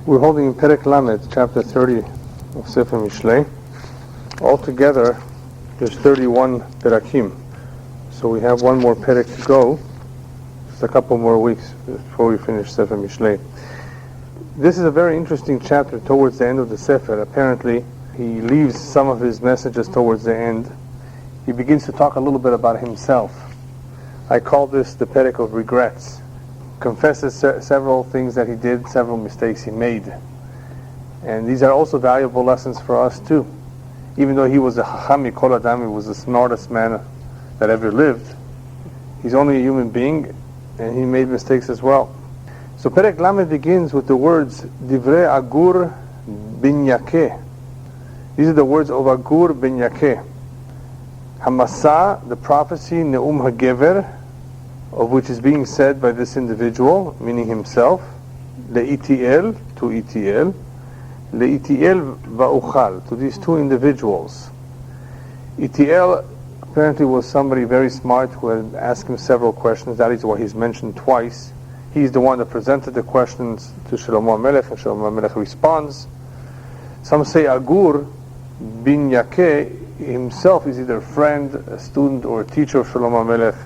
We're holding in Perek Lamed, chapter 30 of Sefer Mishlei. Altogether, there's 31 Perakim. So we have one more Perek to go. Just a couple more weeks before we finish Sefer Mishlei. This is a very interesting chapter towards the end of the Sefer. Apparently, he leaves some of his messages towards the end. He begins to talk a little bit about himself. I call this the Perek of regrets. Confesses several things that he did, several mistakes he made. And these are also valuable lessons for us too. Even though he was a Chacham Mikol Adam, he was the smartest man that ever lived, he's only a human being, and he made mistakes as well. So Perek Lamed begins with the words Divrei Agur bin Yakeh. These are the words of Agur bin Yakeh. Hamasa, the prophecy, Ne'um HaGever, of which is being said by this individual, meaning himself, le'itiel, to itiel, le'itiel va'uchal, to these two individuals. Itiel apparently was somebody very smart who had asked him several questions. That is why he's mentioned twice. He's the one that presented the questions to Shlomo HaMelech, and Shlomo HaMelech responds. Some say Agur bin Yakeh himself is either a friend, a student, or a teacher of Shlomo HaMelech.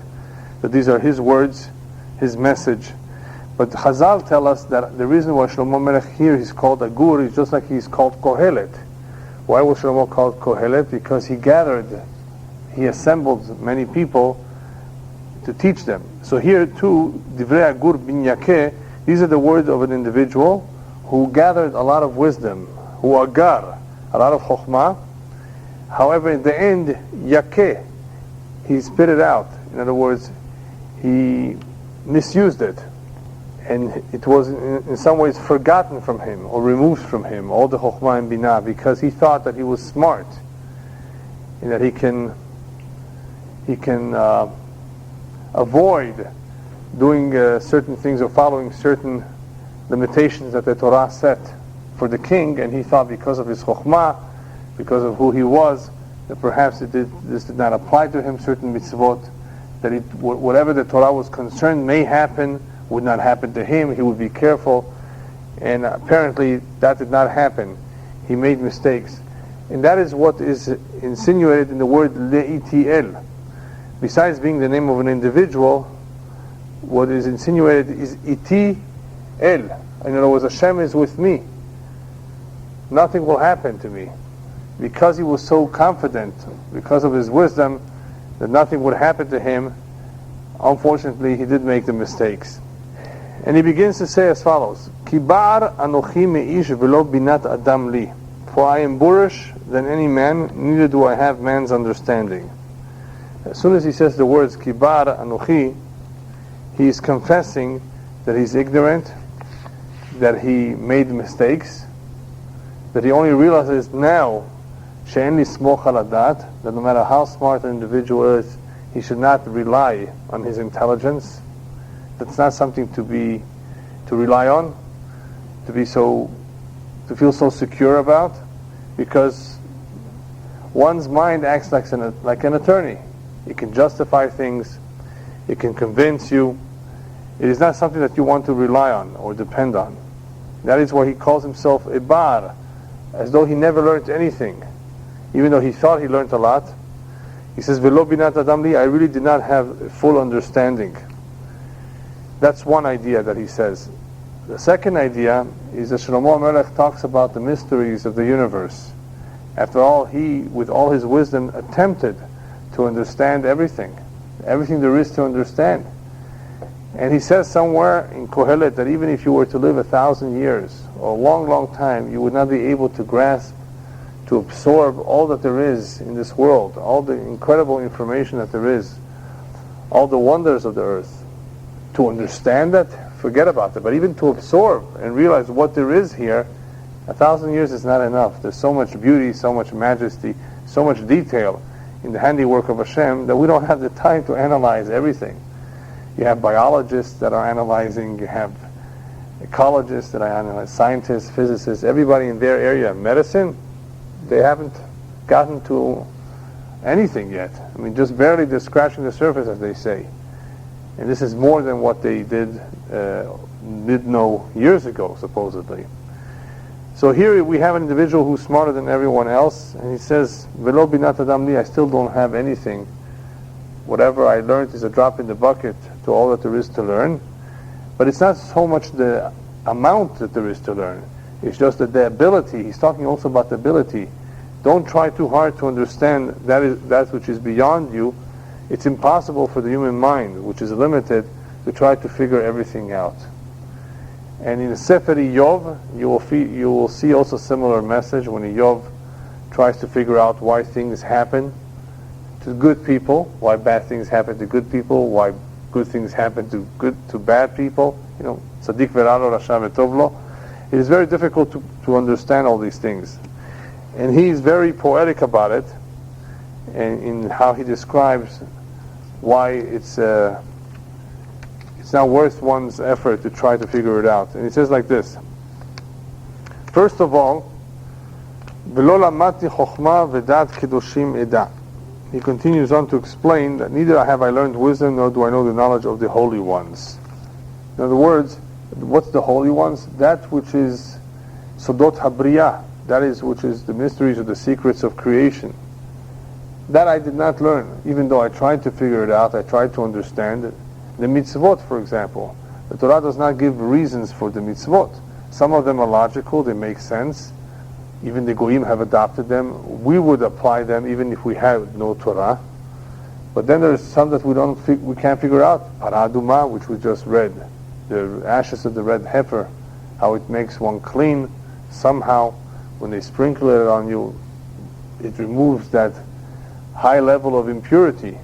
That these are his words, his message. But Chazal tell us that the reason why Shlomo Melech here is called Agur is just like he's called Kohelet. Why was Shlomo called Kohelet? Because he assembled many people to teach them. So here too, Divrei Agur bin Yakeh, these are the words of an individual who gathered a lot of wisdom, who agar, a lot of chokhmah. However, in the end, Yakeh, he spit it out. In other words, he misused it, and it was in some ways forgotten from him or removed from him, all the chokhmah and binah, because he thought that he was smart and that he can avoid doing certain things or following certain limitations that the Torah set for the king, and he thought because of his chokhmah, because of who he was, that perhaps this did not apply to him, certain mitzvot, that whatever the Torah was concerned may happen, would not happen to him, he would be careful, and apparently that did not happen. He made mistakes. And that is what is insinuated in the word le'itiel. Besides being the name of an individual, what is insinuated is iti el. In other words, Hashem is with me. Nothing will happen to me. Because he was so confident, because of his wisdom, that nothing would happen to him, unfortunately he did make the mistakes. And he begins to say as follows, Kibar anochi meish velo binat adam li. For I am boorish than any man, neither do I have man's understanding. As soon as he says the words Kibar anochi, he is confessing that he's ignorant, that he made mistakes, that he only realizes now She'en li smoch al hadat, that no matter how smart an individual is, he should not rely on his intelligence. That's not something to rely on, to feel so secure about, because one's mind acts like an attorney. It can justify things, it can convince you. It is not something that you want to rely on or depend on. That is why he calls himself a bar, as though he never learned anything. Even though he thought he learned a lot, he says, "Velo binat adam li," I really did not have full understanding. That's one idea that he says. The second idea is that Shlomo HaMelech talks about the mysteries of the universe. After all, he, with all his wisdom, attempted to understand everything there is to understand. And he says somewhere in Kohelet that even if you were to live 1,000 years, or a long, long time, you would not be able to grasp, to absorb all that there is in this world, all the incredible information that there is, all the wonders of the earth. To understand that, forget about it. But even to absorb and realize what there is here, 1,000 years is not enough. There's so much beauty, so much majesty, so much detail in the handiwork of Hashem that we don't have the time to analyze everything. You have biologists that are analyzing, you have ecologists that are analyzing, scientists, physicists, everybody in their area. Medicine, they haven't gotten to anything yet. I mean, just barely they're scratching the surface, as they say. And this is more than what they did know years ago, supposedly. So here we have an individual who's smarter than everyone else, and he says, "Velo binat adam li," I still don't have anything. Whatever I learned is a drop in the bucket to all that there is to learn. But it's not so much the amount that there is to learn. It's just that the ability. He's talking also about the ability. Don't try too hard to understand that which is beyond you. It's impossible for the human mind, which is limited, to try to figure everything out. And in the Sefer Yov, you will see also similar message when Yov tries to figure out why things happen to good people, why bad things happen to good people, why good things happen to bad people. Tzaddik veralo, rasha v'tov lo. It is very difficult to understand all these things. And he's very poetic about it, and in how he describes why it's not worth one's effort to try to figure it out. And he says like this: first of all, v'lo lamati chokhmah v'dat kedoshim eda. He continues on to explain that neither have I learned wisdom, nor do I know the knowledge of the holy ones. In other words, what's the holy ones? That which is sodot habriya, that is which is the mysteries or the secrets of creation. That I did not learn, even though I tried to figure it out, I tried to understand it. The mitzvot, for example, the Torah does not give reasons for the mitzvot. Some of them are logical, they make sense. Even the Goyim have adopted them. We would apply them even if we had no Torah. But then there's some that we can't figure out. Paraduma, which we just read, the ashes of the red heifer, how it makes one clean. Somehow, when they sprinkle it on you, it removes that high level of impurity.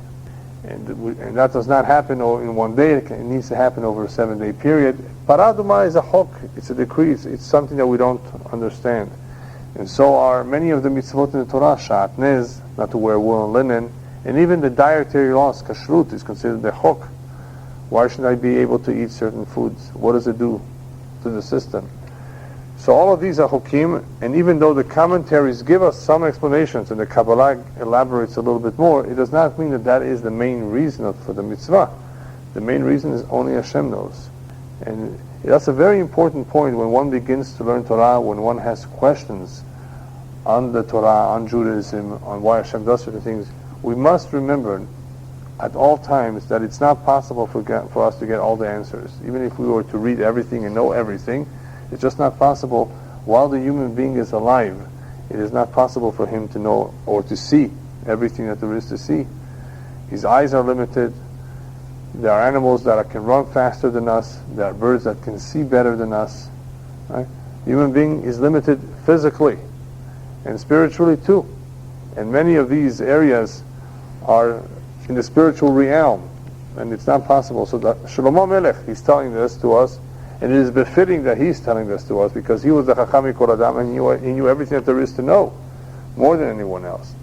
And that does not happen in one day. It needs to happen over a 7-day period. Paraduma is a chok, it's a decree, it's something that we don't understand. And so are many of the mitzvot in the Torah, shatnez, not to wear wool and linen, and even the dietary laws, kashrut, is considered a chok. Why should I be able to eat certain foods? What does it do to the system? So all of these are chokim, and even though the commentaries give us some explanations, and the Kabbalah elaborates a little bit more, it does not mean that is the main reason for the mitzvah. The main reason is only Hashem knows. And that's a very important point when one begins to learn Torah, when one has questions on the Torah, on Judaism, on why Hashem does certain things. We must remember at all times that it's not possible for us to get all the answers. Even if we were to read everything and know everything, it's just not possible. While the human being is alive, it is not possible for him to know or to see everything that there is to see. His eyes are limited. There are animals that can run faster than us. There are birds that can see better than us. Right? The human being is limited physically and spiritually too. And many of these areas are in the spiritual realm, and it's not possible. So that Shlomo Melech, he's telling this to us, and it is befitting that he's telling this to us, because he was the Chacham Mikol Adam, and he knew everything that there is to know, more than anyone else.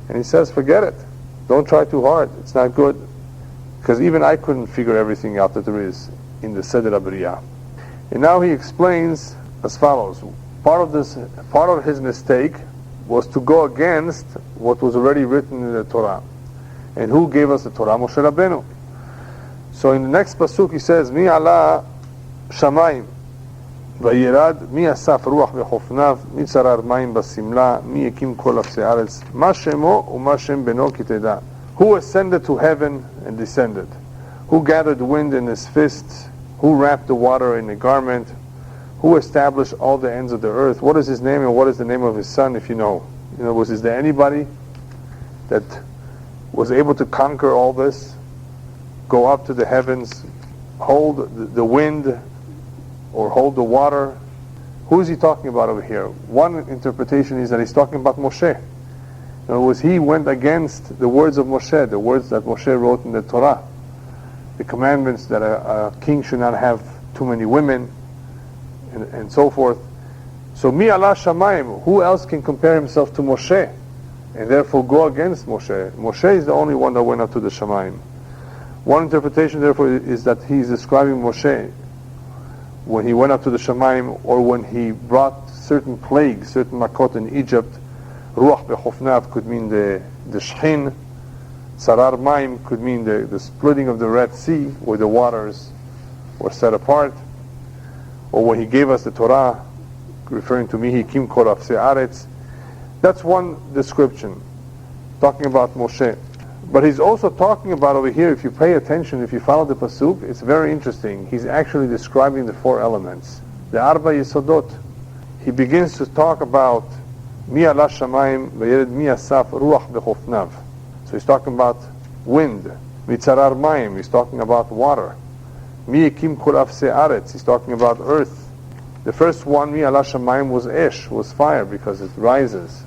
And he says, forget it. Don't try too hard. It's not good. Because even I couldn't figure everything out that there is in the Seder HaBriyah. And now he explains as follows. Part of his mistake was to go against what was already written in the Torah. And who gave us the Torah? Moshe Rabbeinu. So in the next pasuk he says, Mi ala shamayim vayirad mi asaf ruach v'chofnav mi tzarar mayim basimla mi yakim kol afsei aretz ma shemo u'ma shem beno kiteda. Who ascended to heaven and descended? Who gathered the wind in his fists? Who wrapped the water in a garment? Who established all the ends of the earth? What is his name and what is the name of his son, if you know? Is there anybody that was able to conquer all this? Go up to the heavens, hold the wind, or hold the water? Who is he talking about over here? One interpretation is that he's talking about Moshe. In other words, he went against the words of Moshe, the words that Moshe wrote in the Torah. The commandments that a king should not have too many women, and so forth. So, mi ala shamayim, who else can compare himself to Moshe? And therefore go against Moshe. Moshe is the only one that went up to the shamayim. One interpretation, therefore, is that he's describing Moshe when he went up to the shamayim, or when he brought certain plagues, certain makot in Egypt. Ruach bechofnav could mean the shchin. Sarar mayim could mean the splitting of the Red Sea, where the waters were set apart. Or when he gave us the Torah, referring to me, Hikim kol afsei aretz. That's one description, talking about Moshe. But he's also talking about over here, if you pay attention, if you follow the pasuk, it's very interesting. He's actually describing the four elements, the Arba Yesodot. He begins to talk about Mi ala shamayim v'yered mi asaf ruach b'chofnav. So he's talking about wind. Mitzarar mayim, he's talking about water. Mi yakim kol afsei aretz, he's talking about earth. The first one, Mi ala shamayim, was esh, was fire, because it rises.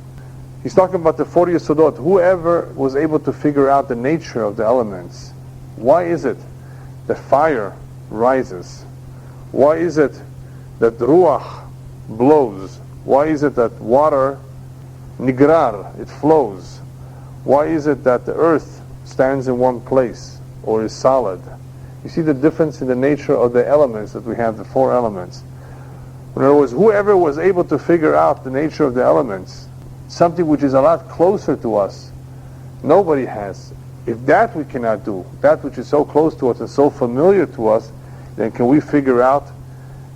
He's talking about the 40 Yesodot. Whoever was able to figure out the nature of the elements, why is it that fire rises? Why is it that ruach blows? Why is it that water nigrar, it flows? Why is it that the earth stands in one place or is solid? You see the difference in the nature of the elements that we have, the four elements. In other words, whoever was able to figure out the nature of the elements, something which is a lot closer to us, nobody has. If that we cannot do, that which is so close to us and so familiar to us, then can we figure out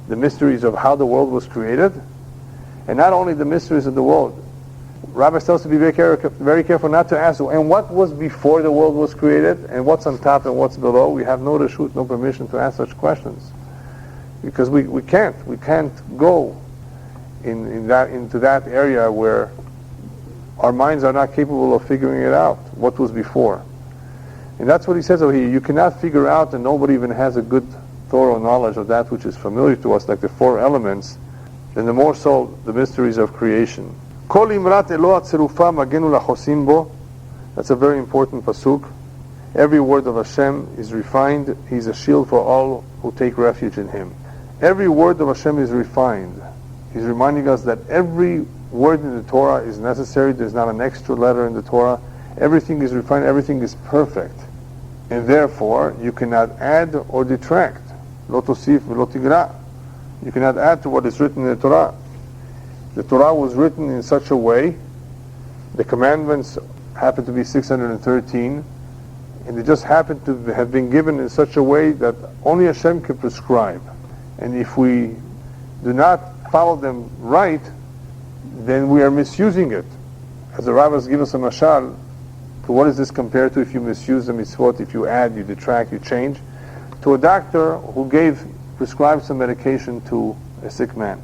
the mysteries of how the world was created? And not only the mysteries of the world. Rabbi tells us to be very careful not to ask, and what was before the world was created, and what's on top and what's below? We have no reshut, no permission to ask such questions. Because we can't go into that area where our minds are not capable of figuring it out, what was before. And that's what he says over here. You cannot figure out, and nobody even has a good, thorough knowledge of that which is familiar to us, like the four elements, and the more so the mysteries of creation. Kol imrat Eloah tzerufa magenu lachosim bo. That's a very important pasuk. Every word of Hashem is refined. He's a shield for all who take refuge in Him. Every word of Hashem is refined. He's reminding us that every word in the Torah is necessary. There's not an extra letter in the Torah. Everything is refined. Everything is perfect. And therefore, you cannot add or detract. Lo tosif v'lo tigra. You cannot add to what is written in the Torah. The Torah was written in such a way, the commandments happen to be 613, and they just happen to have been given in such a way that only Hashem can prescribe. And if we do not follow them right, then we are misusing it. As the rabbis give us a mashal, to what is this compared to if you misuse the mitzvot, if you add, you detract, you change? To a doctor who prescribed some medication to a sick man.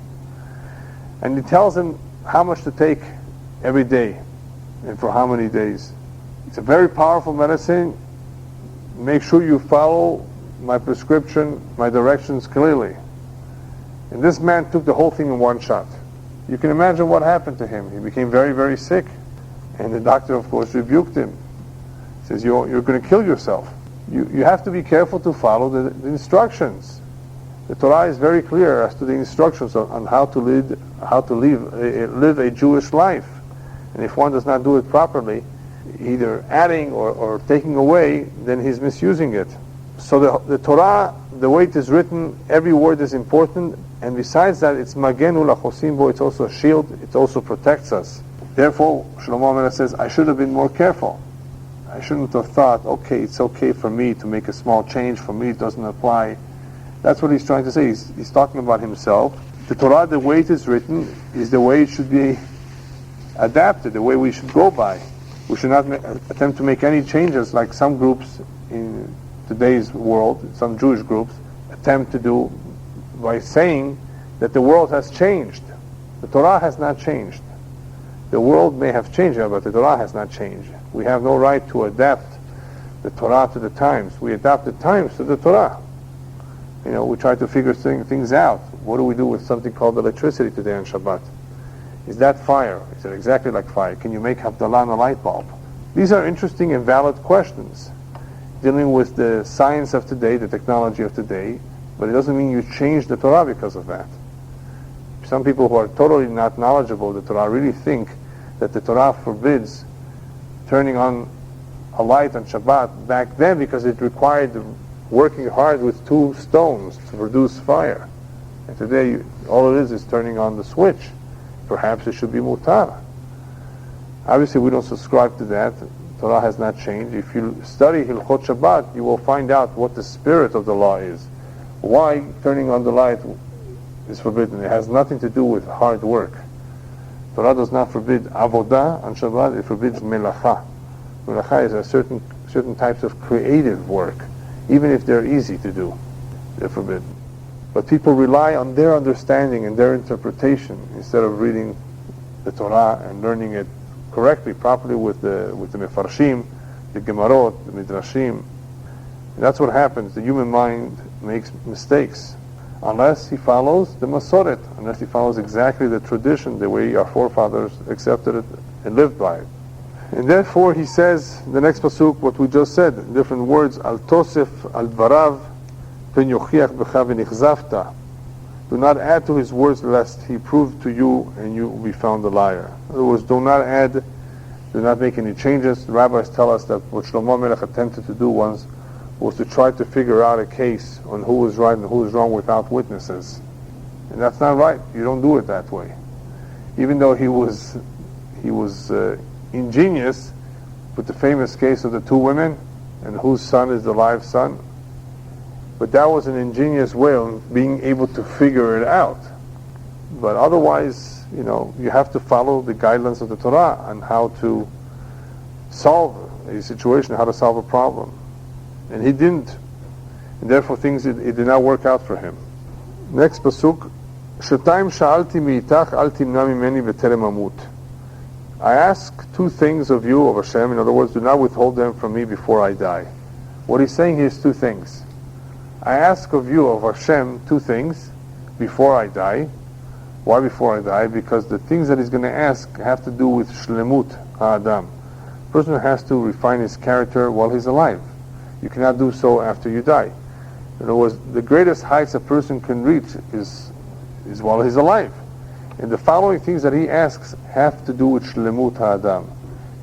And he tells him how much to take every day and for how many days. It's a very powerful medicine. Make sure you follow my prescription, my directions clearly. And this man took the whole thing in one shot. You can imagine what happened to him. He became very, very sick. And the doctor, of course, rebuked him. He says, you're going to kill yourself. You have to be careful to follow the instructions. The Torah is very clear as to the instructions on how to live a Jewish life. And if one does not do it properly, either adding or taking away, then he's misusing it. So the Torah, the way it is written, every word is important, and besides that, it's magenu lachosim bo, it's also a shield, it also protects us. Therefore, Shlomo HaMelech says, I should have been more careful. I shouldn't have thought, okay, it's okay for me to make a small change, for me it doesn't apply. That's what he's trying to say. He's talking about himself. The Torah, the way it is written, is the way it should be adapted, the way we should go by. We should not attempt to make any changes like some groups in today's world, some Jewish groups, attempt to do by saying that the world has changed. The Torah has not changed. The world may have changed, but the Torah has not changed. We have no right to adapt the Torah to the times. We adapt the times to the Torah. We try to figure things out. What do we do with something called electricity today on Shabbat? Is that fire? Is it exactly like fire? Can you make Havdalah on a light bulb? These are interesting and valid questions dealing with the science of today, the technology of today, but it doesn't mean you change the Torah because of that. Some people who are totally not knowledgeable of the Torah really think that the Torah forbids turning on a light on Shabbat back then because it required working hard with two stones to produce fire. And today, all it is turning on the switch. Perhaps it should be mutar. Obviously, we don't subscribe to that. Torah has not changed. If you study Hilchot Shabbat, you will find out what the spirit of the law is. Why turning on the light is forbidden. It has nothing to do with hard work. Torah does not forbid avodah on Shabbat, it forbids melacha. Melacha is a certain types of creative work. Even if they're easy to do, they're forbidden. But people rely on their understanding and their interpretation instead of reading the Torah and learning it correctly, properly with the mefarshim, the gemarot, the midrashim. And that's what happens. The human mind makes mistakes unless he follows the masoret, unless he follows exactly the tradition, the way our forefathers accepted it and lived by it. And therefore he says, the next pasuk, what we just said, in different words, Al tosef al dvarav pen yochiach becha v'nichzavta. Do not add to his words lest he prove to you and you will be found a liar. In other words, do not add, do not make any changes. The rabbis tell us that what Shlomo Melech attempted to do once was to try to figure out a case on who was right and who was wrong without witnesses. And that's not right. You don't do it that way. Even though he was ingenious with the famous case of the two women and whose son is the live son. But that was an ingenious way of being able to figure it out. But otherwise, you have to follow the guidelines of the Torah on how to solve a situation, how to solve a problem. And he didn't. And therefore it did not work out for him. Next pasuk, Shetayim sha'alti mi'itach al timna mimeni b'terem amut. I ask two things of you, of Hashem. In other words, do not withhold them from me before I die. What he's saying here is two things. I ask of you, of Hashem, two things before I die. Why before I die? Because the things that he's going to ask have to do with shlemut ha'adam. A person has to refine his character while he's alive. You cannot do so after you die. In other words, the greatest heights a person can reach is while he's alive. And the following things that he asks have to do with shlemut ha'adam.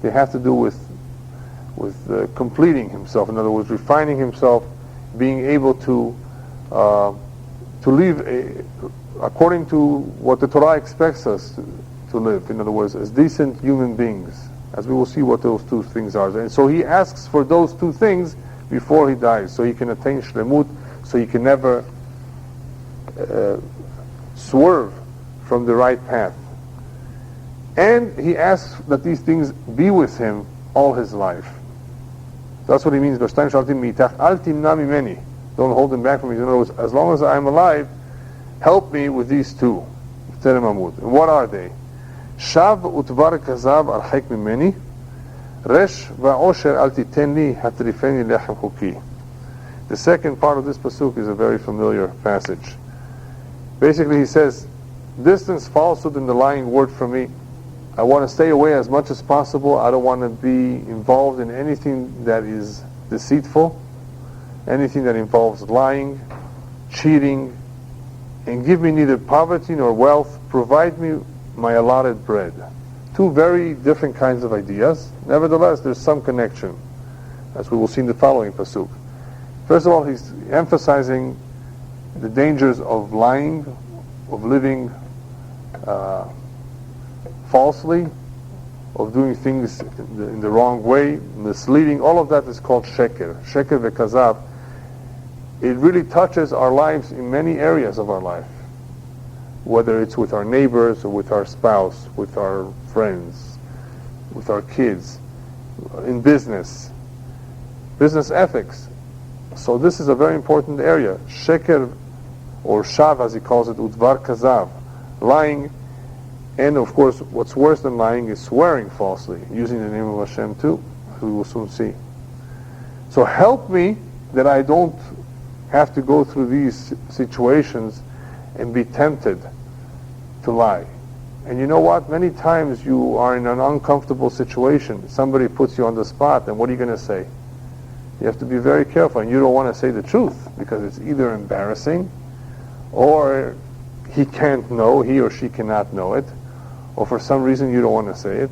They have to do with completing himself. In other words, refining himself, being able to live according to what the Torah expects us to live. In other words, as decent human beings, as we will see what those two things are. And so he asks for those two things before he dies, so he can attain shlemut, so he can never swerve from the right path. And he asks that these things be with him all his life. That's what he means. Don't hold them back from me. In other words, as long as I am alive, help me with these two. And what are they? Shav utvar kazav archek mimeni, resh va'osher al titeni hatrifeni lechem chuki. The second part of this pasuk is a very familiar passage. Basically, he says, distance falsehood and the lying word from me. I want to stay away as much as possible. I don't want to be involved in anything that is deceitful, anything that involves lying, cheating, and give me neither poverty nor wealth. Provide me my allotted bread. Two very different kinds of ideas. Nevertheless, there's some connection, as we will see in the following pasuk. First of all, he's emphasizing the dangers of lying, of living falsely, of doing things in the wrong way, misleading. All of that is called sheker. Sheker v'kazav. It really touches our lives in many areas of our life, whether it's with our neighbors or with our spouse, with our friends, with our kids, in business ethics. So this is a very important area. Sheker, or shav as he calls it, udvar kazav, lying. And of course, what's worse than lying is swearing falsely, using the name of Hashem too, as we will soon see. So help me that I don't have to go through these situations and be tempted to lie. And you know what? Many times you are in an uncomfortable situation. Somebody puts you on the spot, and what are you going to say? You have to be very careful, and you don't want to say the truth, because it's either embarrassing, or he or she cannot know it, or for some reason you don't want to say it.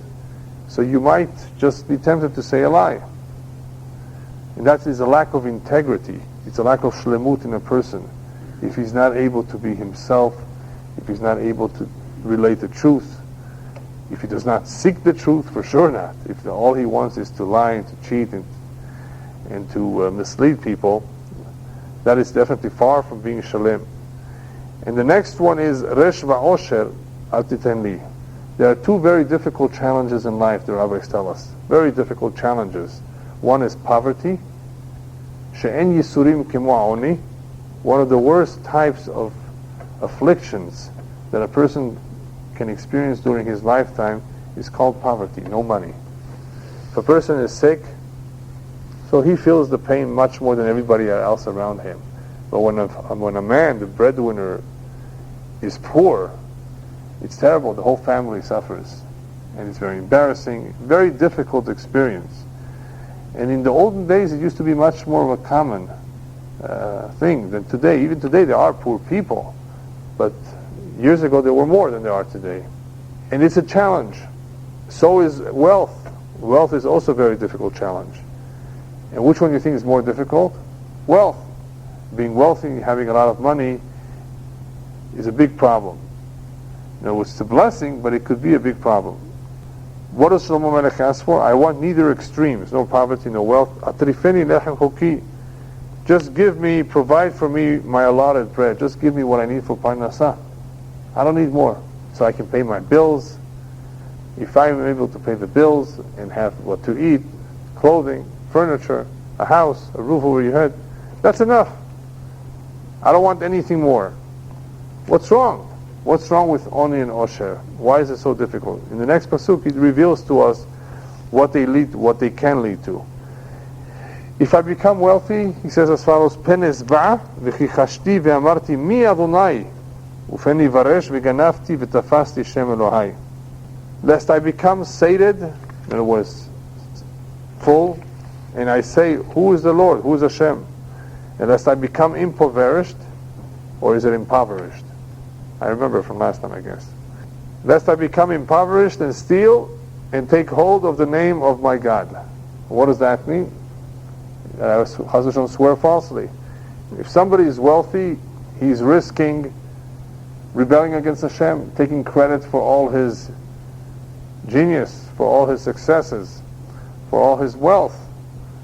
So you might just be tempted to say a lie. And that is a lack of integrity. It's a lack of shlemut in a person. If he's not able to be himself, if he's not able to relate the truth, if he does not seek the truth, for sure not. If all he wants is to lie and to cheat and to mislead people, that is definitely far from being shalem. And the next one is Resh va'osher al titen li. There are two very difficult challenges in life, the rabbis tell us. Very difficult challenges. One is poverty. She'en yisurim kemo ha'oni. One of the worst types of afflictions that a person can experience during his lifetime is called poverty, no money. If a person is sick, so he feels the pain much more than everybody else around him. But when a man, the breadwinner, is poor, it's terrible. The whole family suffers. And it's very embarrassing, very difficult experience. And in the olden days, it used to be much more of a common thing than today. Even today, there are poor people. But years ago, there were more than there are today. And it's a challenge. So is wealth. Wealth is also a very difficult challenge. And which one do you think is more difficult? Wealth. Being wealthy, having a lot of money, is a big problem. You know, it's a blessing, but it could be a big problem. What does Shlomo Melech ask for? I want neither extremes, no poverty, no wealth. Atrifeni lechem choki. Just give me, provide for me my allotted bread. Just give me what I need for parnasah. I don't need more. So I can pay my bills. If I'm able to pay the bills and have what to eat, clothing, furniture, a house, a roof over your head, that's enough. I don't want anything more. What's wrong? What's wrong with Oni and Osher? Why is it so difficult? In the next pasuk, it reveals to us what they can lead to. If I become wealthy, he says as follows: Penes ba v'chichashti ve'amarti mi Adonai ufeni varesh v'ganafti v'tafasti Shem Elohai. Lest I become sated, in other words, full, and I say, who is the Lord? Who is Hashem? And lest I become impoverished, or is it impoverished? I remember from last time, I guess. Lest I become impoverished and steal and take hold of the name of my God. What does that mean? Hashem swear falsely. If somebody is wealthy, he's risking rebelling against Hashem, taking credit for all his genius, for all his successes, for all his wealth,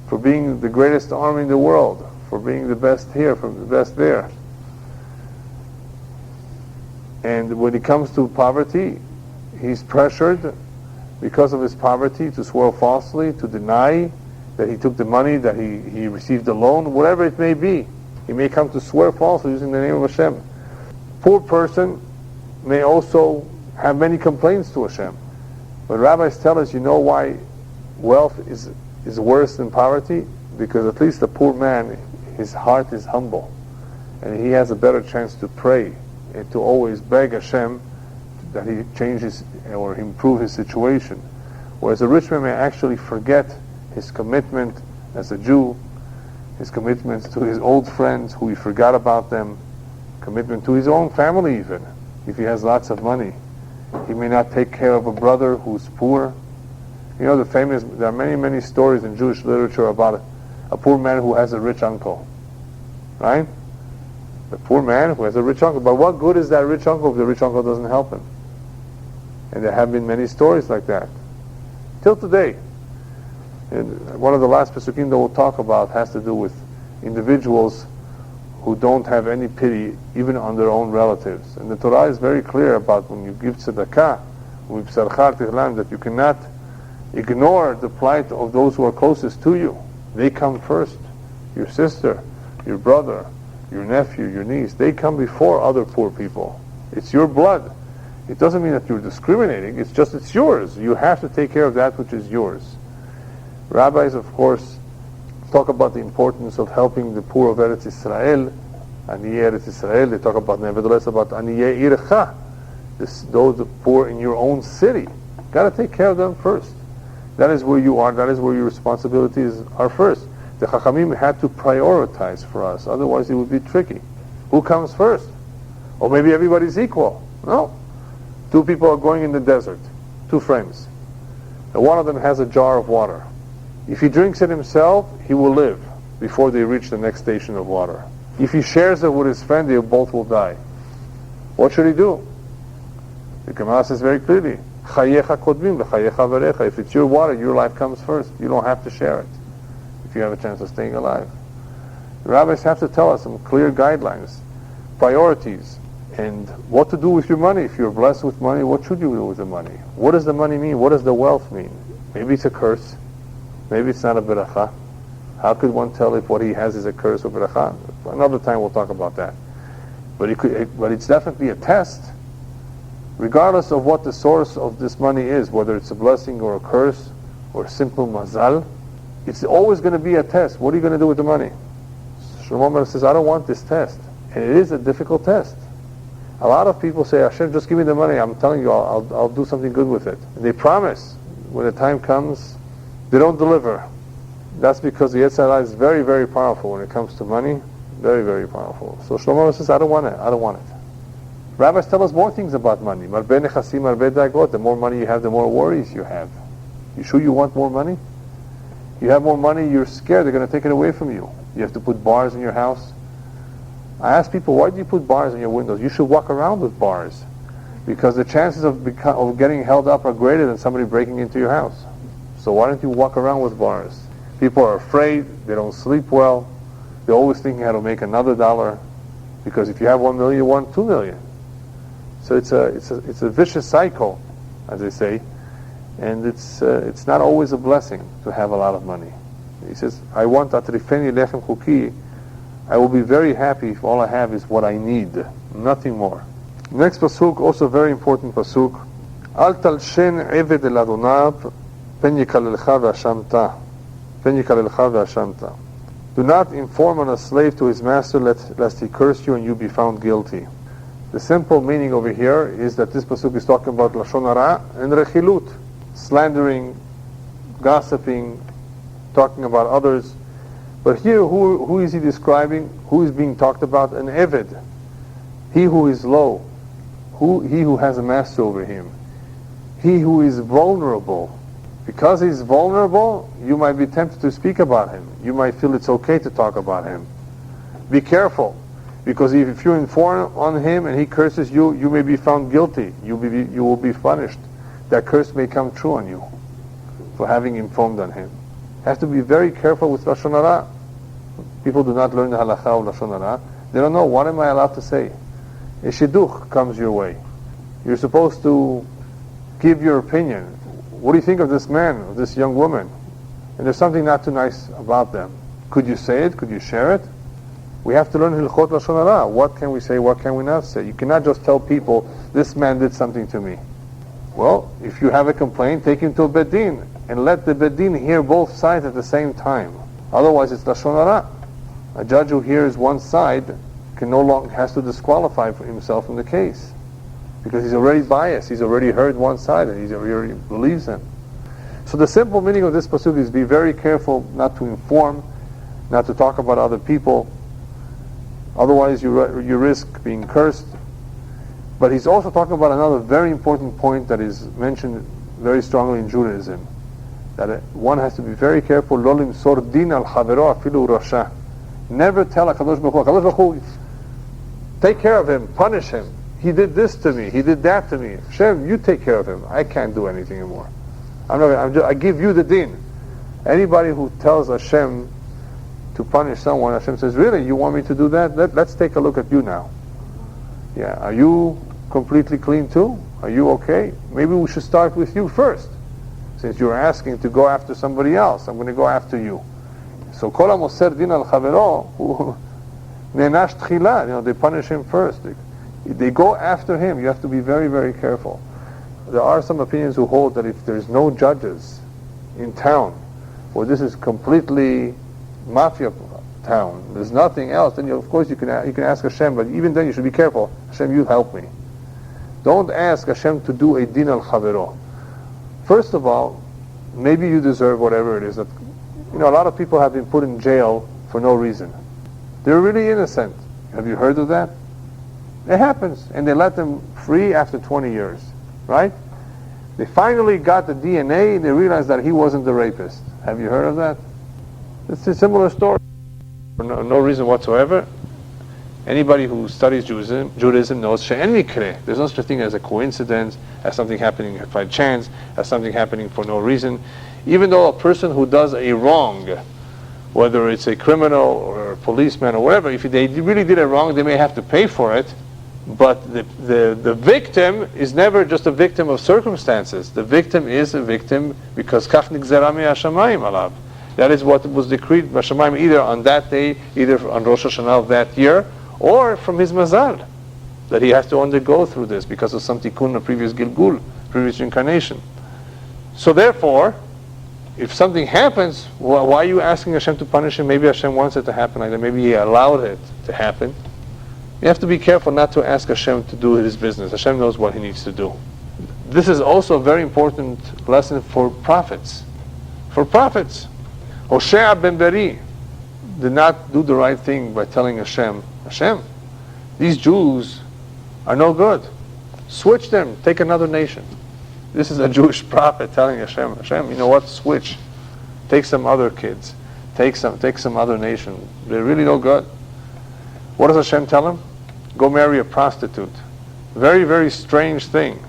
for being the greatest army in the world, for being the best here, for the best there. And when it comes to poverty, he's pressured because of his poverty to swear falsely, to deny that he took the money, that he received the loan, whatever it may be. He may come to swear falsely using the name of Hashem. Poor person may also have many complaints to Hashem. But rabbis tell us, you know why wealth is worse than poverty? Because at least the poor man, his heart is humble. And he has a better chance to pray and to always beg Hashem that he changes or improve his situation. Whereas a rich man may actually forget his commitment as a Jew, his commitments to his old friends who he forgot about them, commitment to his own family even, if he has lots of money. He may not take care of a brother who's poor. You know, there are many, many stories in Jewish literature about a poor man who has a rich uncle. Right? The poor man who has a rich uncle. But what good is that rich uncle if the rich uncle doesn't help him? And there have been many stories like that. Till today. And one of the last Pesukim that we'll talk about has to do with individuals who don't have any pity even on their own relatives. And the Torah is very clear about when you give tzedakah, that you cannot ignore the plight of those who are closest to you. They come first. Your sister, your brother, your nephew, your niece, they come before other poor people. It's your blood. It doesn't mean that you're discriminating, it's just it's yours. You have to take care of that which is yours. Rabbis, of course, talk about the importance of helping the poor of Eretz Israel, Aniyei Eretz Israel. They talk about, nevertheless, about Aniyei Ircha, those poor in your own city. Got to take care of them first. That is where you are. That is where your responsibilities are first. The Chachamim had to prioritize for us. Otherwise, it would be tricky. Who comes first? Or maybe everybody's equal. No. Two people are going in the desert. Two friends. And one of them has a jar of water. If he drinks it himself, he will live before they reach the next station of water. If he shares it with his friend, they both will die. What should he do? The Gemara says very clearly, Chayecha kodmim lechayecha varecha. If it's your water, your life comes first. You don't have to share it if you have a chance of staying alive. The rabbis have to tell us some clear guidelines, priorities. And what to do with your money. If you're blessed with money, what should you do with the money? What does the money mean? What does the wealth mean? Maybe it's a curse. Maybe it's not a beracha. How could one tell if what he has is a curse or beracha? Another time we'll talk about that. But it's definitely a test, regardless of what the source of this money is, whether it's a blessing or a curse or simple mazal. It's always going to be a test. What are you going to do with the money? Shlomo Melech says, I don't want this test. And it is a difficult test. A lot of people say, Hashem, just give me the money. I'm telling you, I'll do something good with it. And they promise. When the time comes, they don't deliver. That's because the Yetzer Hara is very, very powerful when it comes to money. Very, very powerful. So Shlomo Melech says, I don't want it. I don't want it. Rabbis tell us more things about money. Marbeh nechasim, marbeh dagot. The more money you have, the more worries you have. You sure you want more money? You have more money, you're scared they're going to take it away from you. You have to put bars in your house. I ask people, why do you put bars in your windows? You should walk around with bars, because the chances of getting held up are greater than somebody breaking into your house. So why don't you walk around with bars? People are afraid, they don't sleep well, they're always thinking how to make another dollar, because if you have 1 million, you want 2 million. So it's a vicious cycle, as they say. And it's not always a blessing to have a lot of money. He says, I want atrifeni lechem chuki. I will be very happy if all I have is what I need, nothing more. Next pasuk, also very important pasuk. Al talshen eved el adonav pen yikalelcha v'ashamta. Pen yikalelcha v'ashamta. Do not inform on a slave to his master lest he curse you and you be found guilty. The simple meaning over here is that this pasuk is talking about lashon hara and rechilut. Slandering, gossiping, talking about others. But here, who is he describing? Who is being talked about? An eved. He who is low. He who has a master over him. He who is vulnerable. Because he's vulnerable, you might be tempted to speak about him. You might feel it's okay to talk about him. Be careful. Because if you inform on him and he curses you, you may be found guilty. You will be punished. That curse may come true on you for having informed on him. Have to be very careful with lashon hara. People do not learn the halakha of lashon hara. They don't know, what am I allowed to say? A shidduch comes your way. You're supposed to give your opinion. What do you think of this man, of this young woman? And there's something not too nice about them. Could you say it? Could you share it? We have to learn hilchot lashon hara. What can we say? What can we not say? You cannot just tell people, this man did something to me. Well, if you have a complaint, take him to a bedin and let the bedin hear both sides at the same time. Otherwise, it's lashon hara. A judge who hears one side has to disqualify himself from the case because he's already biased. He's already heard one side and he already believes him. So the simple meaning of this pasuk is be very careful not to inform, not to talk about other people. Otherwise, you risk being cursed. But he's also talking about another very important point that is mentioned very strongly in Judaism, that one has to be very careful. Lo limsor din al chavero afilu rasha. Never tell HaKadosh Baruch Hu, take care of him, punish him. He did this to me, he did that to me. Hashem, you take care of him. I can't do anything anymore. I give you the din. Anybody who tells Hashem to punish someone, Hashem says, really, you want me to do that? Let's take a look at you now. Yeah, are you completely clean too? Are you okay? Maybe we should start with you first. Since you're asking to go after somebody else, I'm going to go after you. So kol hamoser din al chavero ne'nash tchila. They punish him first. They go after him. You have to be very, very careful. There are some opinions who hold that if there's no judges in town, or this is completely mafia town, there's nothing else, then of course you can ask Hashem, but even then you should be careful. Hashem, you help me. Don't ask Hashem to do a din al chavero. First of all, maybe you deserve whatever it is. That, a lot of people have been put in jail for no reason. They're really innocent. Have you heard of that? It happens, and they let them free after 20 years, right? They finally got the DNA, and they realized that he wasn't the rapist. Have you heard of that? It's a similar story. For no reason whatsoever. Anybody who studies Judaism knows she'en mikre. There's no such a thing as a coincidence, as something happening by chance, as something happening for no reason. Even though a person who does a wrong, whether it's a criminal or a policeman or whatever, if they really did a wrong, they may have to pay for it. But the victim is never just a victim of circumstances. The victim is a victim because kach nigzera me'ashamayim alav. That is what was decreed b'shamayim either on that day, either on Rosh Hashanah of that year, or from his mazal, that he has to undergo through this because of some tikkun, a previous gilgul, previous incarnation. So therefore, if something happens, why are you asking Hashem to punish him? Maybe Hashem wants it to happen like that. Maybe He allowed it to happen. You have to be careful not to ask Hashem to do His business. Hashem knows what He needs to do. This is also a very important lesson for prophets. For prophets, Hoshea ben Beri did not do the right thing by telling Hashem, Hashem, these Jews are no good. Switch them. Take another nation. This is a Jewish prophet telling Hashem, Hashem, you know what? Switch. Take some other kids. Take some other nation. They're really no good. What does Hashem tell him? Go marry a prostitute. Very, very strange thing.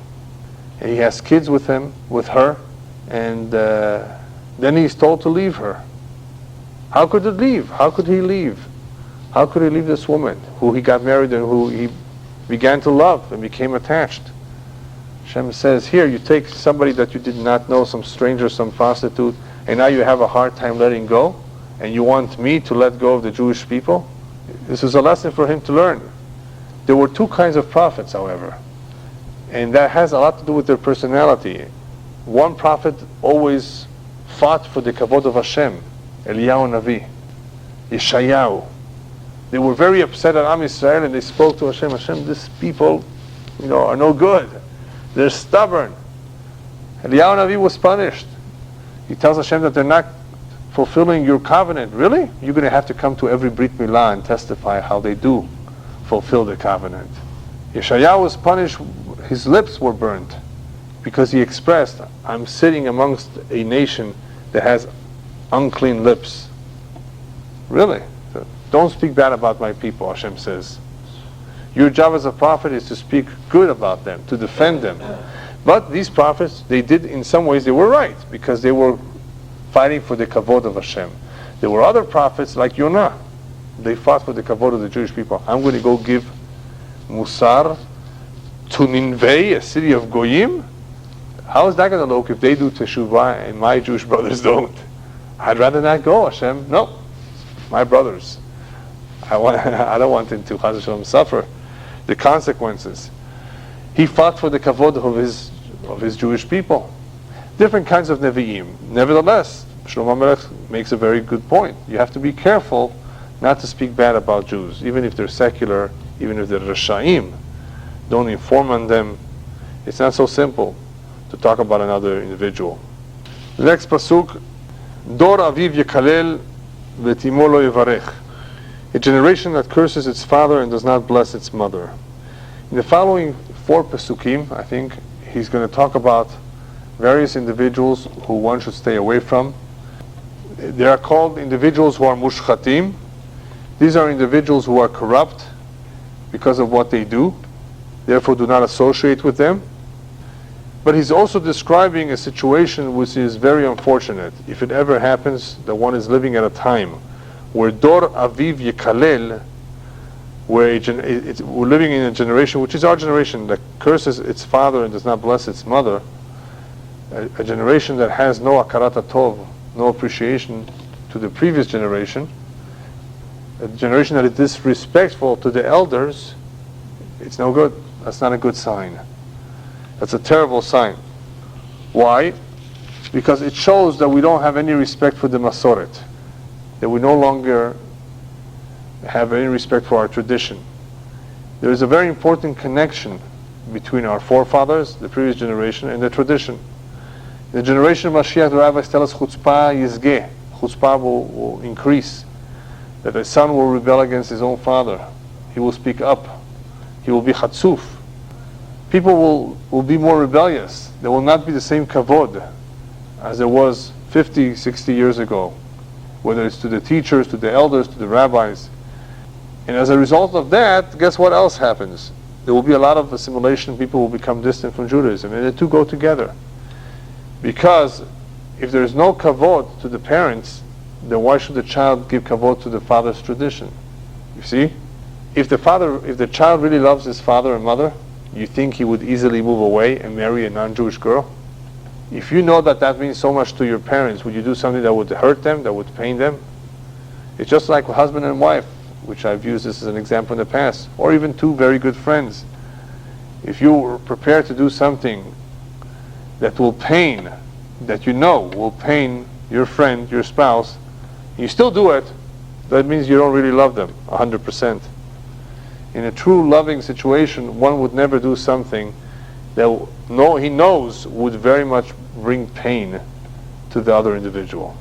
And he has kids with her, and then he's told to leave her. How could it leave? How could he leave? How could he leave this woman who he got married and who he began to love and became attached? Hashem says, here, you take somebody that you did not know, some stranger, some prostitute, and now you have a hard time letting go, and you want me to let go of the Jewish people? This is a lesson for him to learn. There were two kinds of prophets, however, and that has a lot to do with their personality. One prophet always fought for the kavod of Hashem, Eliyahu Navi, Yeshayahu. They were very upset at Am Yisrael, and they spoke to Hashem, Hashem, these people, are no good. They're stubborn. Eliyahu Navi was punished. He tells Hashem that they're not fulfilling your covenant. Really? You're going to have to come to every Brit Milah and testify how they do fulfill the covenant. Yeshayahu was punished. His lips were burnt because he expressed, I'm sitting amongst a nation that has unclean lips. Really? So don't speak bad about my people, Hashem says. Your job as a prophet is to speak good about them, to defend them. But these prophets, they did, in some ways, they were right, because they were fighting for the kavod of Hashem. There were other prophets like Yonah. They fought for the kavod of the Jewish people. I'm going to go give Musar to Nineveh, a city of Goyim? How is that going to look if they do teshuvah and my Jewish brothers don't? I'd rather not go, Hashem. No, my brothers. I don't want them to Chas v'Shalom suffer the consequences. He fought for the kavod of his Jewish people. Different kinds of nevi'im. Nevertheless, Shlomo Melech makes a very good point. You have to be careful not to speak bad about Jews, even if they're secular, even if they're Rasha'im. Don't inform on them. It's not so simple to talk about another individual. The next pasuk, Dor aviv yekalel v'timo lo yivarech. A generation that curses its father and does not bless its mother. In the following 4 pasukim, I think, he's going to talk about various individuals who one should stay away from. They are called individuals who are mushchatim. These are individuals who are corrupt because of what they do. Therefore, do not associate with them. But he's also describing a situation which is very unfortunate. If it ever happens that one is living at a time where Dor Aviv Yekalel, where we're living in a generation, which is our generation, that curses its father and does not bless its mother, a generation that has no akarat tov, no appreciation to the previous generation, a generation that is disrespectful to the elders, it's no good. That's not a good sign. That's a terrible sign. Why? Because it shows that we don't have any respect for the Masoret, that we no longer have any respect for our tradition. There is a very important connection between our forefathers, the previous generation, and the tradition. In the generation of Mashiach, the rabbis tell us chutzpah yizgeh. Chutzpah will increase. That a son will rebel against his own father. He will speak up. He will be chatzuf. People will be more rebellious. There will not be the same kavod as there was 50, 60 years ago, whether it's to the teachers, to the elders, to the rabbis. And as a result of that, guess what else happens? There will be a lot of assimilation. People will become distant from Judaism, and the two go together. Because if there is no kavod to the parents, then why should the child give kavod to the father's tradition? You see? If the child really loves his father and mother, you think he would easily move away and marry a non-Jewish girl? If you know that that means so much to your parents, would you do something that would hurt them, that would pain them? It's just like husband and wife, which I've used this as an example in the past, or even two very good friends. If you were prepared to do something that will pain, that you know will pain your friend, your spouse, and you still do it, that means you don't really love them 100%. In a true loving situation, one would never do something that he knows would very much bring pain to the other individual.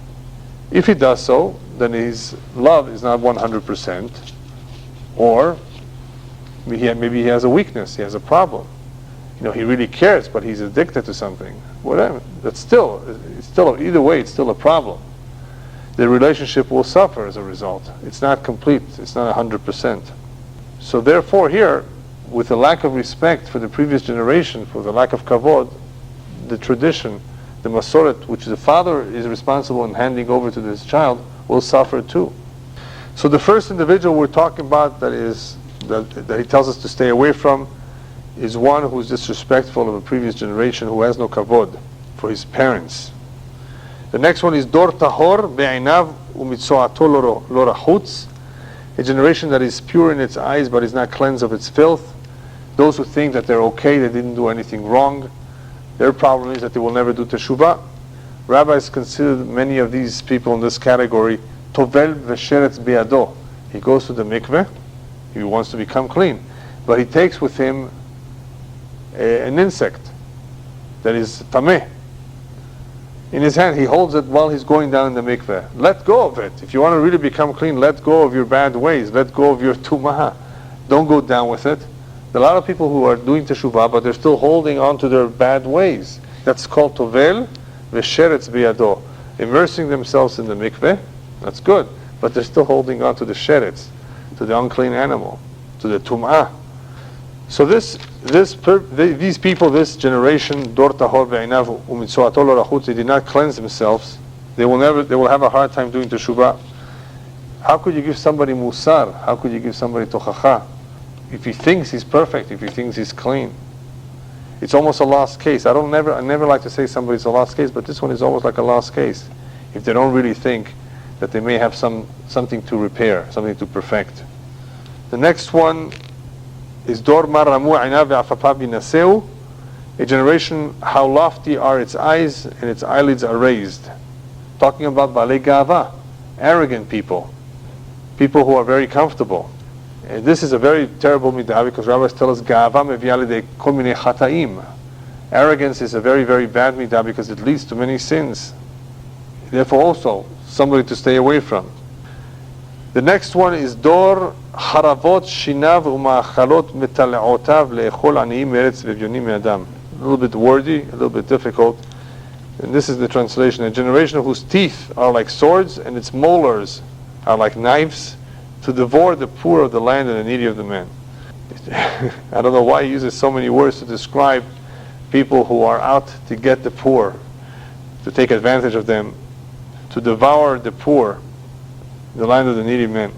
If he does so, then his love is not 100%, or maybe he has a weakness, he has a problem. He really cares, but he's addicted to something. Whatever. It's still either way, it's still a problem. The relationship will suffer as a result. It's not complete. It's not 100%. So therefore, here, with the lack of respect for the previous generation, for the lack of kavod, the tradition, the masoret, which the father is responsible in handing over to this child, will suffer too. So the first individual we're talking about that he tells us to stay away from is one who is disrespectful of a previous generation, who has no kavod for his parents. The next one is dor tahor be'inav umitzoato lo rachutz, a generation that is pure in its eyes but is not cleansed of its filth. Those who think that they're okay, they didn't do anything wrong. Their problem is that they will never do teshuvah. Rabbis consider many of these people in this category tovel v'sheretz be'ado. He goes to the mikveh, he wants to become clean, but he takes with him an insect that is tameh. In his hand, he holds it while he's going down in the mikveh. Let go of it. If you want to really become clean, let go of your bad ways. Let go of your tumah. Don't go down with it. There are a lot of people who are doing teshuvah, but they're still holding on to their bad ways. That's called tovel v'sheretz biyado. Immersing themselves in the mikveh, that's good, but they're still holding on to the sheretz, to the unclean animal, to the tumah. So these people, this generation, dor tahor ve'inav umitzoato lo rachutz, they did not cleanse themselves. They will have a hard time doing teshuvah. How could you give somebody musar? How could you give somebody tochacha? If he thinks he's perfect, if he thinks he's clean, it's almost a lost case. I never like to say somebody's a lost case, but this one is almost like a lost case. If they don't really think that they may have something to repair, something to perfect. The next one is dor mar ramu einav ve'afafav yinaseu, a generation how lofty are its eyes and its eyelids are raised. Talking about balei gava, arrogant people who are very comfortable. And this is a very terrible midah, because rabbis tell us gava meviya lidei kol minei chataim. Arrogance is a very, very bad midah because it leads to many sins. Therefore also somebody to stay away from. The next one is dor haravot shinav uma'achalot metale'otav le'echol aniyim meretz ve'vyonim me'adam. A little bit wordy, a little bit difficult. And this is the translation: a generation whose teeth are like swords and its molars are like knives, to devour the poor of the land and the needy of the men. I don't know why he uses so many words to describe people who are out to get the poor, to take advantage of them, to devour the poor, the land of the needy men,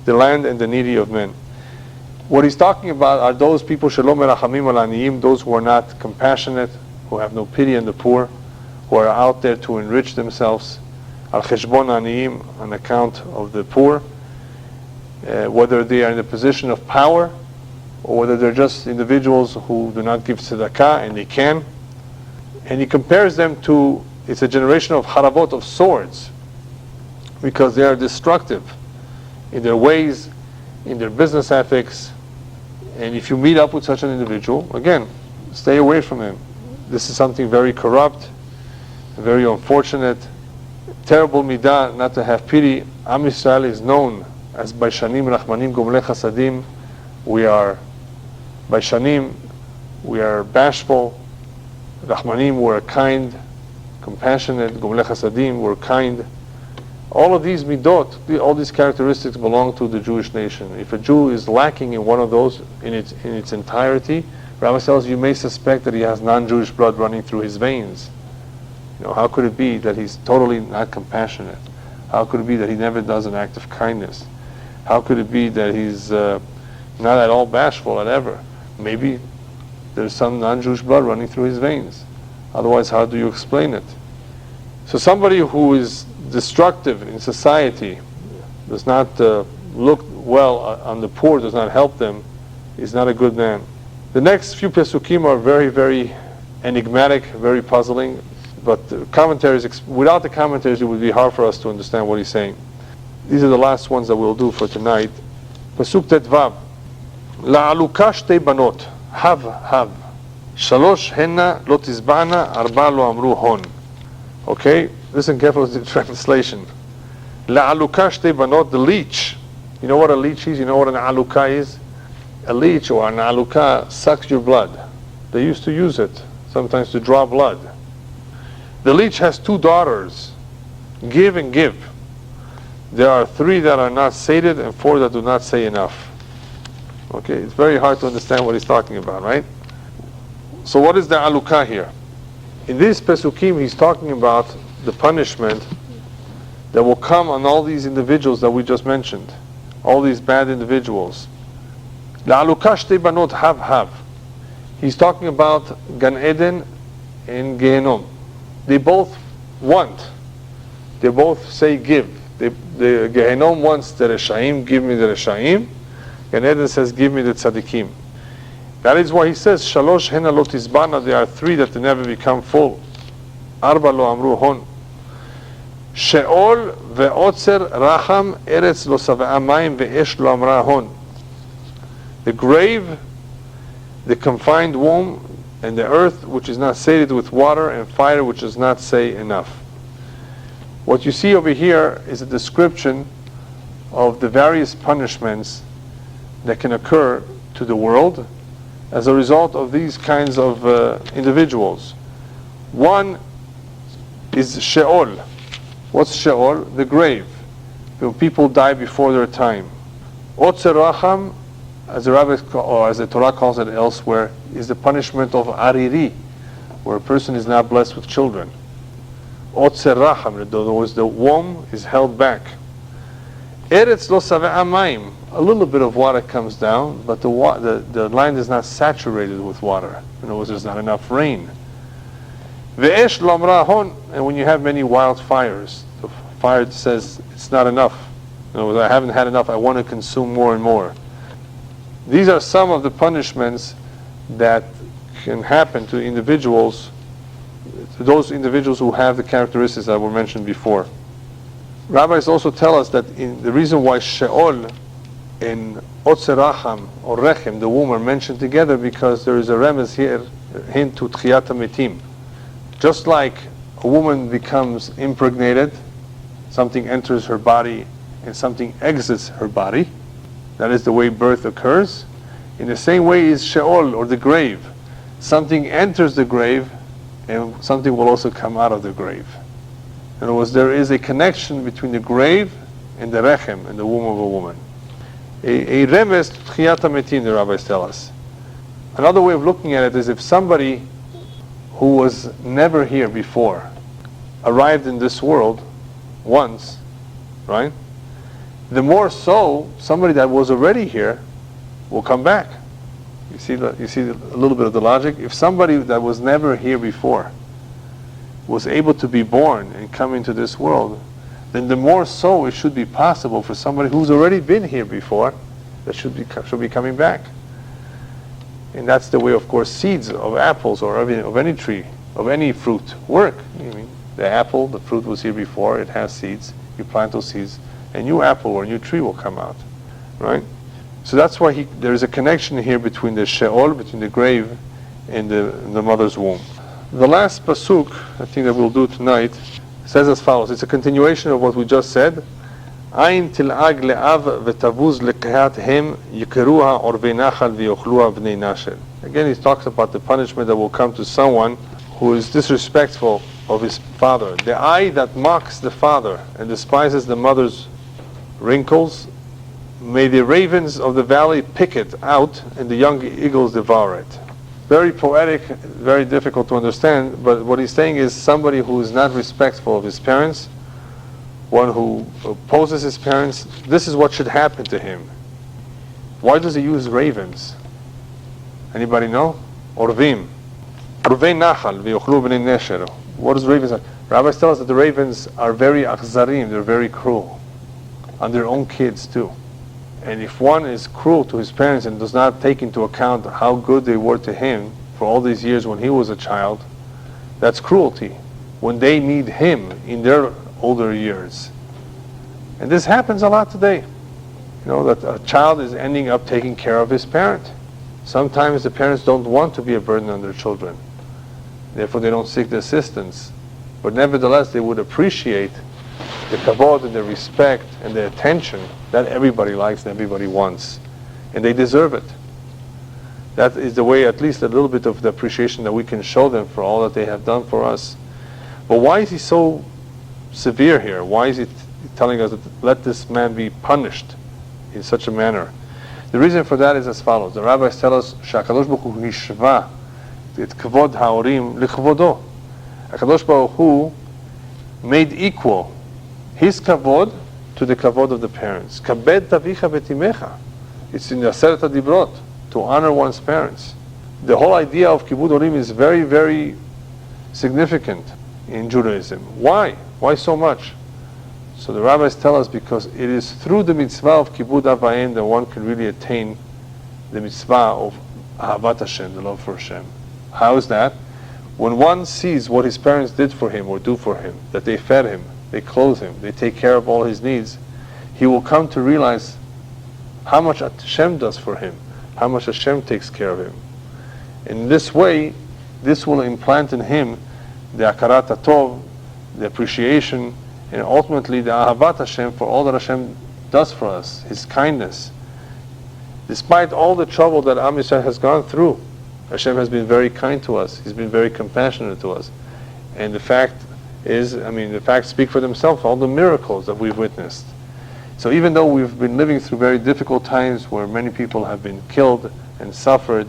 the land and the needy of men. What he's talking about are those people, shalom merachamim al aniyim, those who are not compassionate, who have no pity on the poor, who are out there to enrich themselves, al cheshbon aniyim, on account of the poor, whether they are in a position of power or whether they're just individuals who do not give tzedakah, and they can. And he compares them to, it's a generation of haravot, of swords, because they are destructive in their ways, in their business ethics. And if you meet up with such an individual, again, stay away from him. This is something very corrupt, very unfortunate, terrible midah, not to have pity. Am Yisrael is known as Baishanim, Rachmanim, Gomlei Chasadim. We are Baishanim, we are bashful. Rachmanim, we're kind, compassionate. Gomlei Chasadim, we're kind. All of these midot, all these characteristics belong to the Jewish nation. If a Jew is lacking in one of those in its entirety, Rabbi says you may suspect that he has non-Jewish blood running through his veins. How could it be that he's totally not compassionate? How could it be that he never does an act of kindness? How could it be that he's not at all bashful at ever? Maybe there's some non-Jewish blood running through his veins. Otherwise, how do you explain it? So somebody who is destructive in society, does not look well on the poor, does not help them, is not a good man. The next few pesukim are very, very enigmatic, very puzzling, but the commentaries, without the commentaries, it would be hard for us to understand what he's saying. These are the last ones that we'll do for tonight. Pasuk Tetvav. La'aluka shtei banot, hav. Shalosh henna lo tizbana, arba lo amru hon. Okay, listen carefully to the translation. La'aluka shtei banot, the leech. You know what a leech is? You know what an aluka is? A leech or an aluka sucks your blood. They used to use it sometimes to draw blood. The leech has 2 daughters, give and give. There are 3 that are not sated and 4 that do not say enough. Okay, it's very hard to understand what he's talking about, right? So what is the aluka here? In this pesukim, he's talking about the punishment that will come on all these individuals that we just mentioned, all these bad individuals. La'aluka shtei banot hav. He's talking about Gan Eden and Gehenom. They both want. They both say give. The Gehenom wants the Reshaim, give me the Reshaim. Gan Eden says, give me the Tzadikim. That is why he says, Shalosh hena lo tizbana, there are 3 that they never become full. Arba lo amru hon. Sheol ve'otzer racham eretz lo save'a mayim ve'esh lo amra hon. The grave, the confined womb, and the earth which is not sated with water, and fire which does not say enough. What you see over here is a description of the various punishments that can occur to the world as a result of these kinds of individuals. One is Sheol. What's Sheol? The grave. When people die before their time. Otzer Racham, as the rabbis or as the Torah calls it elsewhere, is the punishment of Ariri, where a person is not blessed with children. Otzer Racham, in other words, the womb is held back. Eretz lo save'a mayim, a little bit of water comes down, but the land is not saturated with water. In other words, there's not enough rain. Ve'esh lo amra hon, and when you have many wildfires, the fire says it's not enough. In other words, I haven't had enough, I want to consume more and more. These are some of the punishments that can happen to individuals, to those individuals who have the characteristics that were mentioned before. Rabbis also tell us that the reason why Sheol and Otzer Racham or Rechem, the womb, are mentioned together, because there is a remez here, hint to Tchiyat HaMetim. Just like a woman becomes impregnated, something enters her body and something exits her body. That is the way birth occurs. In the same way is Sheol, or the grave. Something enters the grave and something will also come out of the grave. In other words, there is a connection between the grave and the Rechem, and the womb of a woman. A remes Tchiyat HaMetim, the rabbis tell us. Another way of looking at it is if somebody who was never here before arrived in this world once, right? The more so, somebody that was already here will come back. You see a little bit of the logic? If somebody that was never here before was able to be born and come into this world, then the more so it should be possible for somebody who's already been here before that should be coming back. And that's the way, of course, seeds of apples or of any tree, of any fruit work. I mean, the apple, the fruit was here before, it has seeds. You plant those seeds, a new apple or a new tree will come out, right? So that's why there is a connection here between the Sheol, between the grave, and the mother's womb. The last pasuk, I think that we'll do tonight, says as follows. It's a continuation of what we just said. Ain til'ag le'av v'tavuz le'kehat hem yikeruha orvei nachal v'yochluha v'nei nashel. Again, he talks about the punishment that will come to someone who is disrespectful of his father. The eye that mocks the father and despises the mother's wrinkles, may the ravens of the valley pick it out and the young eagles devour it. Very poetic, very difficult to understand, but what he's saying is somebody who is not respectful of his parents one who opposes his parents, this is what should happen to him. Why does he use ravens? Anybody know? Orvim. Ruvei nachal v'yochlu b'nei nesher. What does ravens are? Rabbis tell us that the ravens are very achzarim, they're very cruel on their own kids too. And if one is cruel to his parents and does not take into account how good they were to him for all these years when he was a child, that's cruelty. When they need him in their older years. And this happens a lot today. You know, that a child is ending up taking care of his parent. Sometimes the parents don't want to be a burden on their children. Therefore they don't seek the assistance. But nevertheless, they would appreciate the kavod and the respect and the attention that everybody likes and everybody wants. And they deserve it. That is the way, at least a little bit of the appreciation that we can show them for all that they have done for us. But why is he so severe here? Why is he telling us that let this man be punished in such a manner? The reason for that is as follows. The rabbis tell us, "Shakadosh Baruch Hu hishva et kavod haorim likavodo." HaKadosh Baruch Hu made equal his kavod to the kavod of the parents. Kabed tavicha v'timecha. It's in the Aseret HaDibrot, to honor one's parents. The whole idea of kibud orim is very, very significant in Judaism. Why? Why so much? So the rabbis tell us because it is through the mitzvah of kibud avayim that one can really attain the mitzvah of ahavat Hashem, the love for Hashem. How is that? When one sees what his parents did for him or do for him, that they fed him, they clothe him, they take care of all his needs, he will come to realize how much Hashem does for him, how much Hashem takes care of him. In this way, this will implant in him the akarat hatov, the appreciation, and ultimately the ahavat Hashem for all that Hashem does for us, His kindness. Despite all the trouble that Am Yisrael has gone through, Hashem has been very kind to us. He's been very compassionate to us. And the fact is, the facts speak for themselves, all the miracles that we've witnessed. So even though we've been living through very difficult times where many people have been killed and suffered,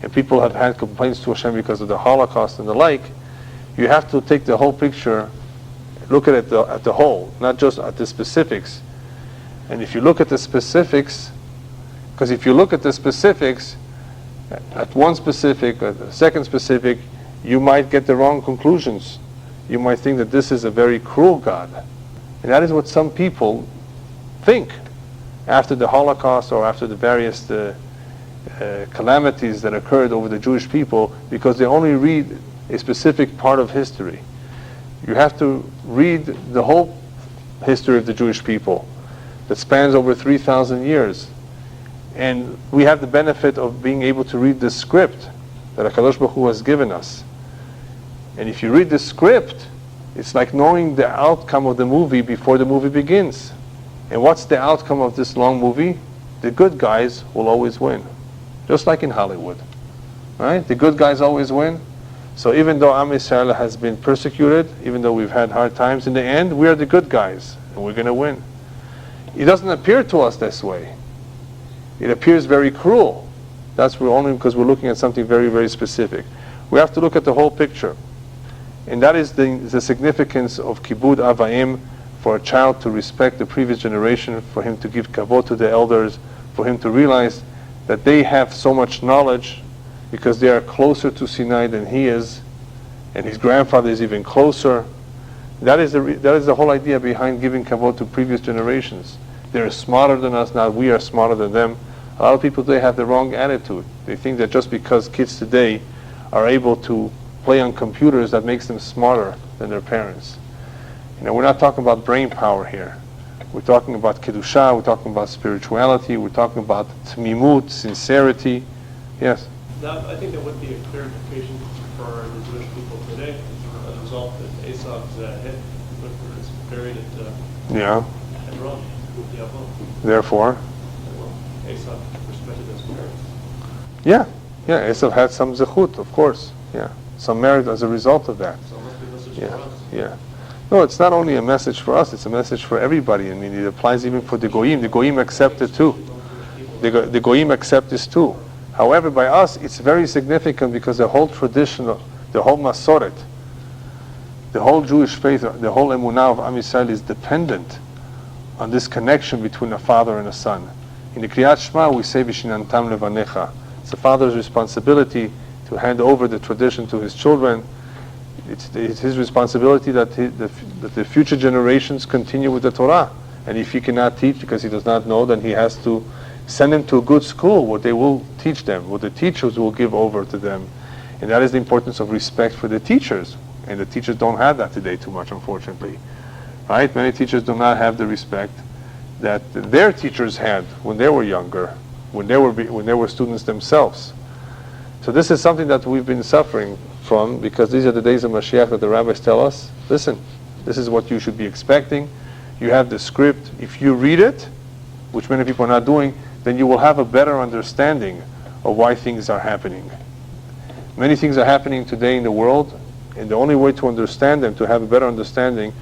and people have had complaints to Hashem because of the Holocaust and the like, you have to take the whole picture, look at it at the whole, not just at the specifics. And if you look at the specifics, because if you look at the specifics, at one specific, at the second specific, you might get the wrong conclusions. You might think that this is a very cruel God. And that is what some people think after the Holocaust or after the various calamities that occurred over the Jewish people, because they only read a specific part of history. You have to read the whole history of the Jewish people that spans over 3,000 years. And we have the benefit of being able to read the script that HaKadosh Baruch Hu has given us. And if you read the script, it's like knowing the outcome of the movie before the movie begins. And what's the outcome of this long movie? The good guys will always win. Just like in Hollywood. Right? The good guys always win. So even though Am Yisrael has been persecuted, even though we've had hard times, in the end, we are the good guys. And we're going to win. It doesn't appear to us this way. It appears very cruel. That's only because we're looking at something very, very specific. We have to look at the whole picture. And that is the significance of kibud avayim, for a child to respect the previous generation, for him to give kavod to the elders, for him to realize that they have so much knowledge because they are closer to Sinai than he is, and his grandfather is even closer. That is the whole idea behind giving kavod to previous generations. They're smarter than us, now we are smarter than them. A lot of people today have the wrong attitude. They think that just because kids today are able to play on computers, that makes them smarter than their parents. We're not talking about brain power here. We're talking about kedusha, we're talking about spirituality, we're talking about tmimut, sincerity. Yes? I think that would be a clear indication for the Jewish people today, as a result that Esau's head was buried at Hebron. Therefore? Esau respected his parents. Yeah, Esau had some zechut, of course. Yeah, some merit as a result of that. So it must be a message for us. Yeah. No, it's not only a message for us, it's a message for everybody. It applies even for the Goyim. The Goyim accept it too. The Goyim accept this too. However, by us, it's very significant because the whole tradition, the whole Masoret, The whole Jewish faith, the whole emunah of Am Yisrael is dependent on this connection between a father and a son. In the Kriyat Shema we say Vishinantam levanecha. It's the father's responsibility to hand over the tradition to his children. It's his responsibility that the future generations continue with the Torah. And if he cannot teach because he does not know, then he has to send them to a good school where they will teach them, where the teachers will give over to them. And that is the importance of respect for the teachers. And the teachers don't have that today too much, unfortunately. Right? Many teachers do not have the respect that their teachers had when they were younger, when they were students themselves. So this is something that we've been suffering from, because these are the days of Mashiach that the rabbis tell us, listen, this is what you should be expecting. You have the script. If you read it, which many people are not doing, then you will have a better understanding of why things are happening. Many things are happening today in the world, and the only way to understand them, to have a better understanding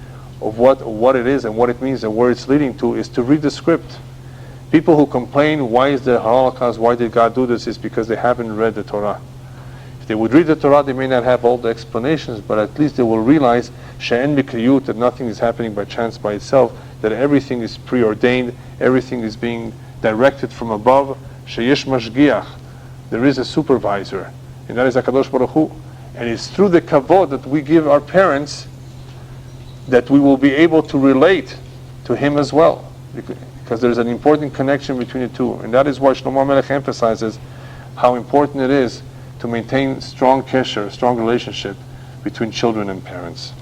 of what it is and what it means and where it's leading to, is to read the script. People who complain, why is the Holocaust, why did God do this, is because they haven't read the Torah. If they would read the Torah, they may not have all the explanations, but at least they will realize she'en mikriyut, that nothing is happening by chance by itself, that everything is preordained, everything is being directed from above. Sheyesh mashgiach, there is a supervisor, and that is HaKadosh Baruch Hu. And it's through the kavod that we give our parents that we will be able to relate to him as well, because there's an important connection between the two. And that is why Shlomo Melech emphasizes how important it is to maintain strong kesher, strong relationship between children and parents.